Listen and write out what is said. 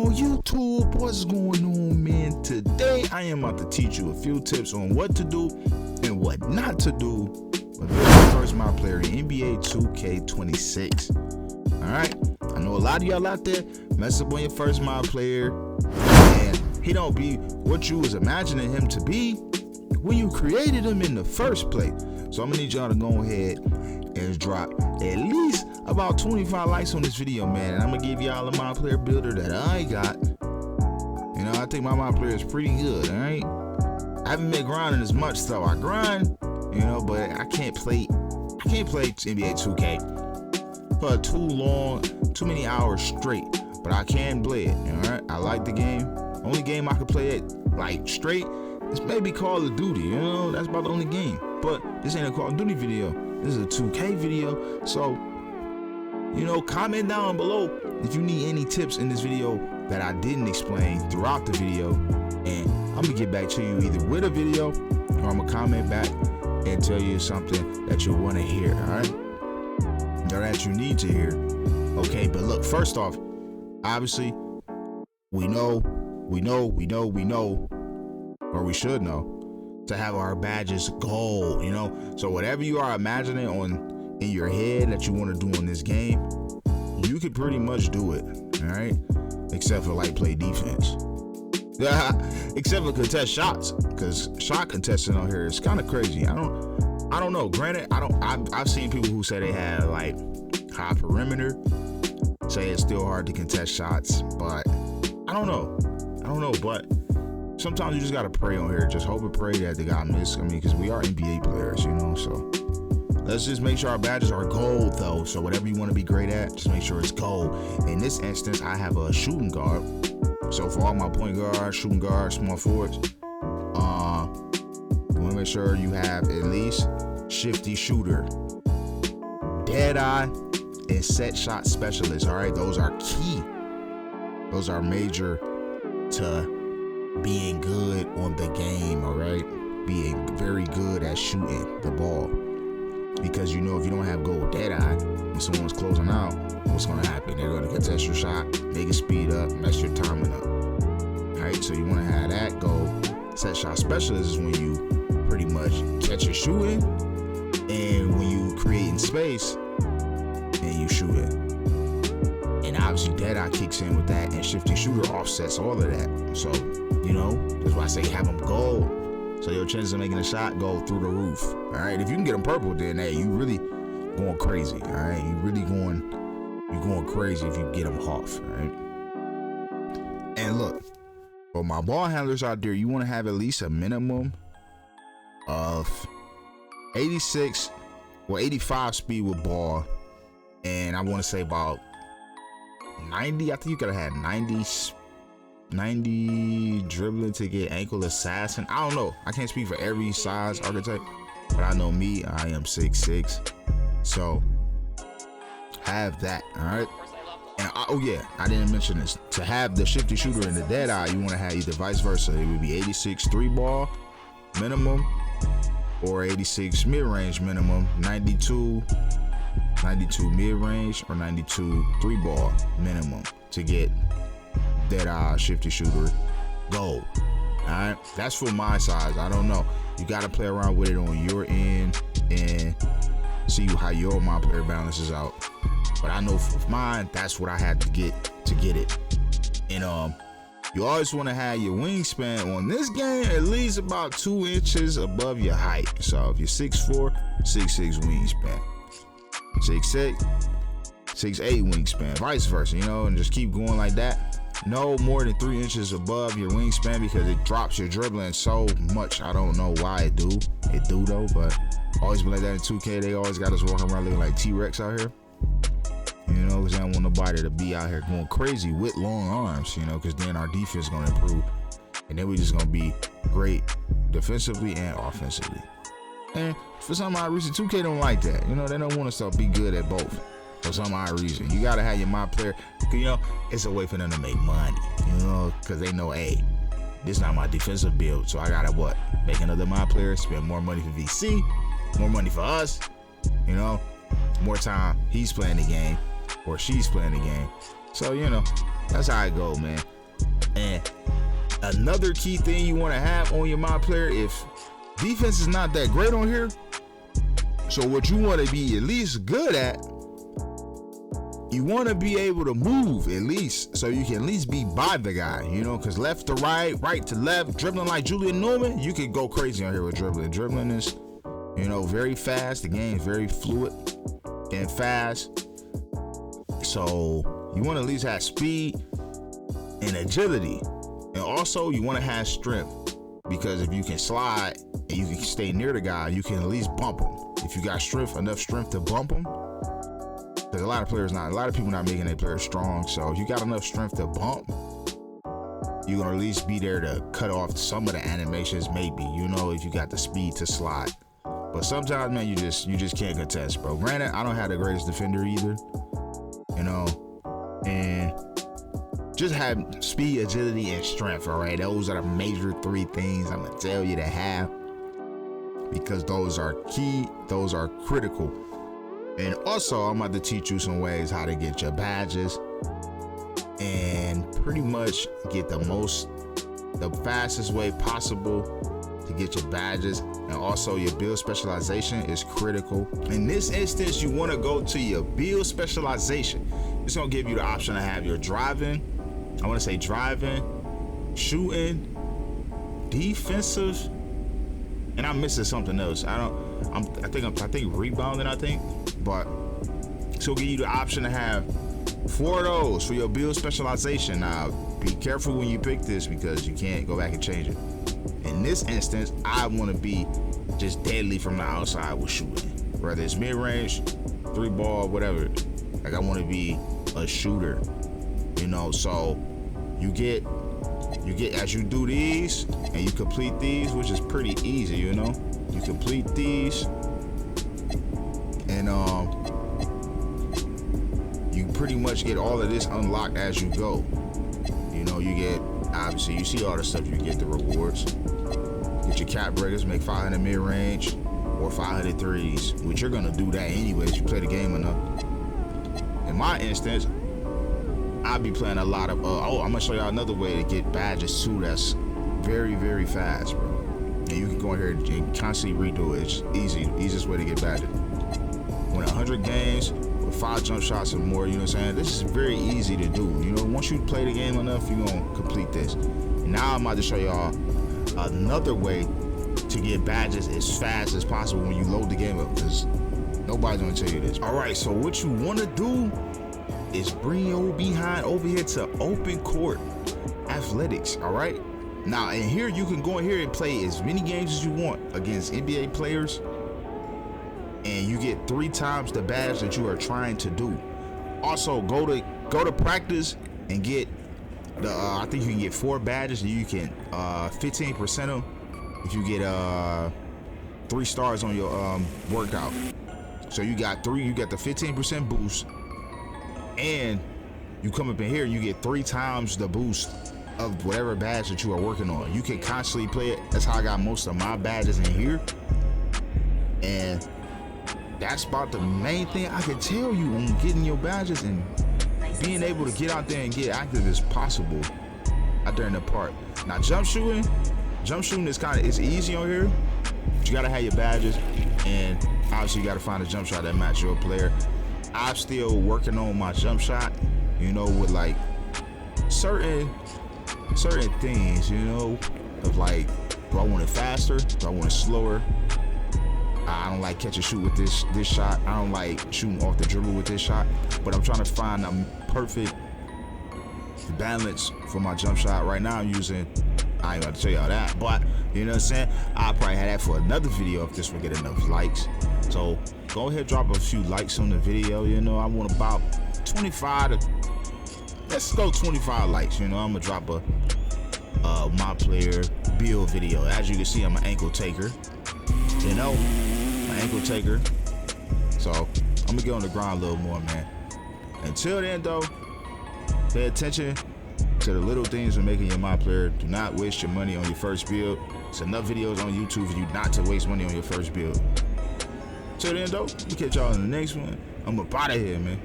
on YouTube? What's going on, man? Today I am about to teach you a few tips on what to do and what not to do with your first my player in NBA 2K26. Alright, I know a lot of y'all out there mess up on your first my player and he don't be what you was imagining him to be when you created him in the first place. So I'm gonna need y'all to go ahead and drop at least about 25 likes on this video, man. And I'm gonna give y'all a my player builder that I got. You know, I think my player is pretty good. All right, I haven't been grinding as much, so I grind, you know, but I can't play NBA 2K for too many hours straight. But I can play it. All right, I like the game. Only game I could play it like straight is maybe Call of Duty. You know, that's about the only game. But this ain't a Call of Duty video. This is a 2K video. So, you know, comment down below if you need any tips in this video that I didn't explain throughout the video. And I'm gonna get back to you either with a video or I'm gonna comment back and tell you something that you wanna hear, all right? Or that you need to hear. Okay, but look, first off, obviously, we know, or we should know, to have our badges gold, you know. So whatever you are imagining in your head that you want to do in this game, you could pretty much do it, all right? Except for like play defense. Except for contest shots, because shot contesting on here is kind of crazy. I don't know. Granted, I've seen people who say they have like high perimeter, say it's still hard to contest shots, but I don't know, but sometimes you just gotta pray on here. Just hope and pray that the guy miss. I mean, because we are NBA players, you know. So let's just make sure our badges are gold, though. So whatever you want to be great at, just make sure it's gold. In this instance, I have a shooting guard. So for all my point guards, shooting guards, small forwards, you want to make sure you have at least shifty shooter, dead eye, and set shot specialist. All right, those are key. Those are major to being good on the game, all right? Being very good at shooting the ball. Because you know, if you don't have gold dead eye, when someone's closing out, what's gonna happen? They're gonna contest your shot, make it speed up, mess your timing up. All right, so you wanna have that gold. Set shot specialist is when you pretty much catch your shooting, and when you creating space, and you shoot it. And obviously Deadeye kicks in with that, and shifty shooter offsets all of that. So, you know, that's why I say have them gold. So your chances of making a shot go through the roof. All right, if you can get them purple, then hey, you really going crazy. All right, you're going crazy if you get them off. All right. And look, for my ball handlers out there, you want to have at least a minimum of 85 speed with ball, and I want to say about 90. I think you gotta have 90 dribbling to get ankle assassin. I don't know. I can't speak for every size archetype, but I know me, I am 6'6", so have that. All right. And oh yeah, I didn't mention this. To have the shifty shooter in the dead eye, you want to have either vice versa. It would be 86 3 ball minimum, or 86 mid range minimum, 92 mid-range, or 92 3 ball minimum to get dead eye shifty shooter gold. Alright, that's for my size. I don't know, you got to play around with it on your end and see how your my player balances out. But I know for mine, that's what I had to get it. And you always want to have your wingspan on this game at least about 2 inches above your height. So if you're 6'4", 6'6" wingspan, 6'8", 6'8" wingspan, vice versa, you know, and just keep going like that. No more than 3 inches above your wingspan, because it drops your dribbling so much. I don't know why it do though, but always been like that in 2K. They always got us walking around looking like T-Rex out here, you know, because they don't want nobody to be out here going crazy with long arms, you know, because then our defense is going to improve, and then we just going to be great defensively and offensively. And for some odd reason, 2K don't like that. You know, they don't want us to be good at both. For some odd reason, you gotta have your my player. You know, it's a way for them to make money. You know, because they know, hey, this is not my defensive build, so I gotta make another my player, spend more money for VC, more money for us. You know, more time he's playing the game or she's playing the game. So you know, that's how I go, man. And another key thing you want to have on your My Player, if defense is not that great on here, so what you want to be at least good at, you want to be able to move at least, so you can at least be by the guy, you know, because left to right, right to left, dribbling like Julian Newman, you could go crazy on here with dribbling. Dribbling is, you know, very fast. The game is very fluid and fast. So you want to at least have speed and agility. And also you want to have strength, because if you can slide and you can stay near the guy, you can at least bump him. If you got enough strength to bump him, because a lot of people not making their players strong. So if you got enough strength to bump, you're gonna at least be there to cut off some of the animations, maybe, you know, if you got the speed to slide. But sometimes, man, you just can't contest, bro. Granted, I don't have the greatest defender either, you know, and just have speed, agility, and strength. All right, those are the major 3 things I'm gonna tell you to have, because those are key, those are critical. And also, I'm about to teach you some ways how to get your badges and pretty much get the fastest way possible to get your badges. And also, your build specialization is critical. In this instance, you want to go to your build specialization. It's gonna give you the option to have your driving, shooting, defensive, and I'm missing something else. I think rebounding, but so give you the option to have 4 of those for your build specialization. Now, be careful when you pick this, because you can't go back and change it. In this instance, I want to be just deadly from the outside with shooting, whether it's mid-range, 3-ball, whatever. Like, I want to be a shooter, you know. So you get as you do these and you complete these, which is pretty easy, you know. You complete these, and you pretty much get all of this unlocked as you go. You know, you get, obviously, you see all the stuff, you get the rewards. Get your cap breakers, make 500 mid-range or 500 threes, which you're gonna do that anyways. You play the game enough. In my instance, I'll be playing a lot of, I'm gonna show y'all another way to get badges too that's very, very fast, bro. And you can go in here and constantly redo it. It's easy, easiest way to get badges. Win 100 games with 5 jump shots or more, you know what I'm saying? This is very easy to do. You know, once you play the game enough, you're gonna complete this. Now I'm about to show y'all another way to get badges as fast as possible when you load the game up, because nobody's gonna tell you this. All right, so what you wanna do is bring your behind over here to open court athletics. All right, now in here you can go in here and play as many games as you want against NBA players, and you get 3 times the badge that you are trying to do. Also, go to practice and get the I think you can get 4 badges, and you can 15% them if you get 3 stars on your workout. So you got the 15% boost, and you come up in here and you get 3 times the boost of whatever badge that you are working on. You can constantly play it. That's how I got most of my badges in here, and that's about the main thing I can tell you on getting your badges and being able to get out there and get active as possible out there in the park. Now, jump shooting is it's easy on here, but you gotta have your badges, and obviously you gotta find a jump shot that matches your player. I'm still working on my jump shot, you know, with like certain things, you know, of like, do I want it faster? Do I want it slower? I don't like catch and shoot with this shot. I don't like shooting off the dribble with this shot, but I'm trying to find a perfect balance for my jump shot. Right now I'm using, I ain't about to tell y'all that, but you know what I'm saying? I'll probably have that for another video if this will get enough likes. So go ahead, drop a few likes on the video. You know, I want about 25 to, let's go 25 likes. You know, I'm gonna drop a My Player build video. As you can see, I'm an ankle taker. You know, my ankle taker. So I'm gonna get on the ground a little more, man. Until then, though, pay attention to the little things when making your My Player. Do not waste your money on your first build. There's enough videos on YouTube for you not to waste money on your first build. Till then, though, we'll catch y'all in the next one. I'm up out of here, man.